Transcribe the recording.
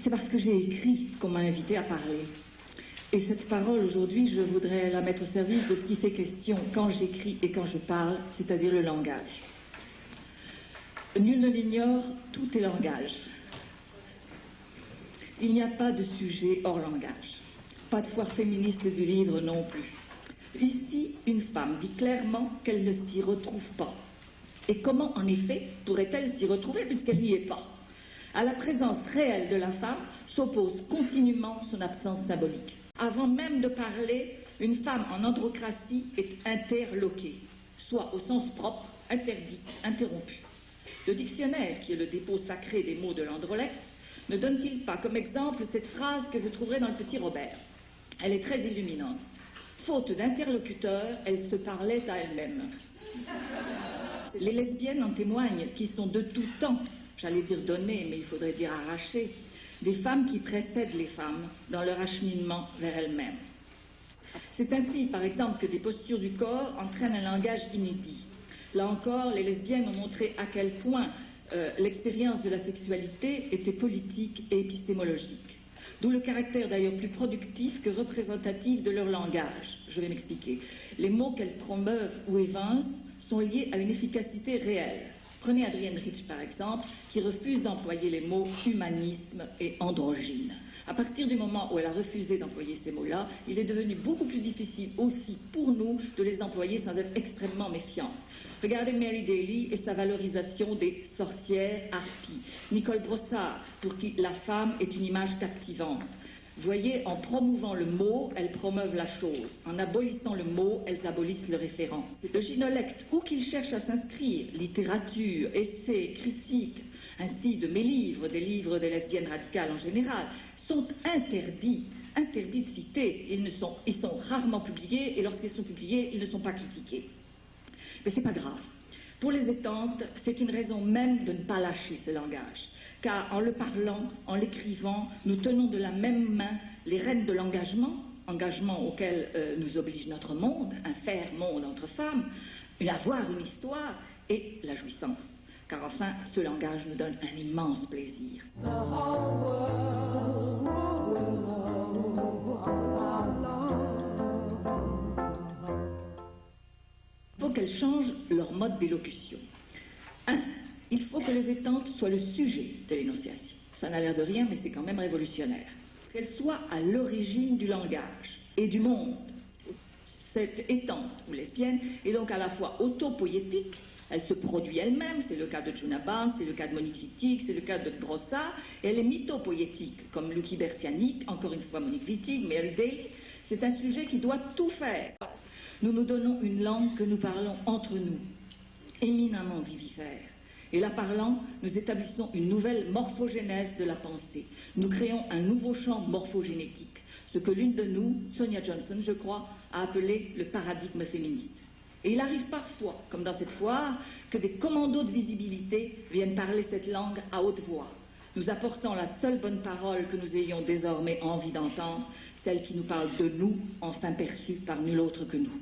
C'est parce que j'ai écrit qu'on m'a invité à parler. Et cette parole, aujourd'hui, je voudrais la mettre au service de ce qui fait question quand j'écris et quand je parle, c'est-à-dire le langage. Nul ne l'ignore, tout est langage. Il n'y a pas de sujet hors langage. Pas de foire féministe du livre non plus. Ici, une femme dit clairement qu'elle ne s'y retrouve pas. Et comment, en effet, pourrait-elle s'y retrouver puisqu'elle n'y est pas? À la présence réelle de la femme s'oppose continuellement son absence symbolique. Avant même de parler, une femme en androcratie est interloquée, soit au sens propre, interdite, interrompue. Le dictionnaire, qui est le dépôt sacré des mots de l'androlecte, ne donne-t-il pas comme exemple cette phrase que vous trouverez dans le Petit Robert? Elle est très illuminante. Faute d'interlocuteur, elle se parlait à elle-même. Les lesbiennes en témoignent, qui sont de tout temps, j'allais dire données, mais il faudrait dire arrachées, des femmes qui précèdent les femmes dans leur acheminement vers elles-mêmes. C'est ainsi, par exemple, que des postures du corps entraînent un langage inédit. Là encore, les lesbiennes ont montré à quel point l'expérience de la sexualité était politique et épistémologique. D'où le caractère d'ailleurs plus productif que représentatif de leur langage. Je vais m'expliquer. Les mots qu'elles promeuvent ou évincent sont liés à une efficacité réelle. Prenez Adrienne Rich par exemple, qui refuse d'employer les mots humanisme et androgyne. À partir du moment où elle a refusé d'employer ces mots-là, il est devenu beaucoup plus difficile aussi pour nous de les employer sans être extrêmement méfiants. Regardez Mary Daly et sa valorisation des sorcières harpies. Nicole Brossard, pour qui la femme est une image captivante. Vous voyez, en promouvant le mot, elles promeuvent la chose. En abolissant le mot, elles abolissent le référent. Le gynolecte, où qu'il cherche à s'inscrire, littérature, essais, critiques, ainsi de mes livres, des livres des lesbiennes radicales en général, sont interdits de citer. Ils sont rarement publiés, et lorsqu'ils sont publiés, ils ne sont pas critiqués. Mais c'est pas grave. Pour les étantes, c'est une raison même de ne pas lâcher ce langage. Car en le parlant, en l'écrivant, nous tenons de la même main les rênes de l'engagement, engagement auquel nous oblige notre monde, un faire monde entre femmes, avoir une histoire et la jouissance. Car enfin, ce langage nous donne un immense plaisir. Il faut qu'elles changent leur mode d'élocution. 1. Il faut que les étantes soient le sujet de l'énonciation. Ça n'a l'air de rien, mais c'est quand même révolutionnaire. Qu'elles soient à l'origine du langage et du monde. Cette étante ou lesbienne est donc à la fois autopoétique, elle se produit elle-même, c'est le cas de Djuna Barnes, c'est le cas de Monique Wittig, c'est le cas de Brossard, et elle est mythopoétique, comme Lucky Bersianic, encore une fois Monique Wittig, Mary Daly. C'est un sujet qui doit tout faire. Nous nous donnons une langue que nous parlons entre nous, éminemment vivifère. Et la parlant, nous établissons une nouvelle morphogénèse de la pensée. Nous créons un nouveau champ morphogénétique, ce que l'une de nous, Sonia Johnson, je crois, a appelé le paradigme féministe. Et il arrive parfois, comme dans cette foire, que des commandos de visibilité viennent parler cette langue à haute voix, nous apportant la seule bonne parole que nous ayons désormais envie d'entendre, celle qui nous parle de nous, enfin perçue par nul autre que nous.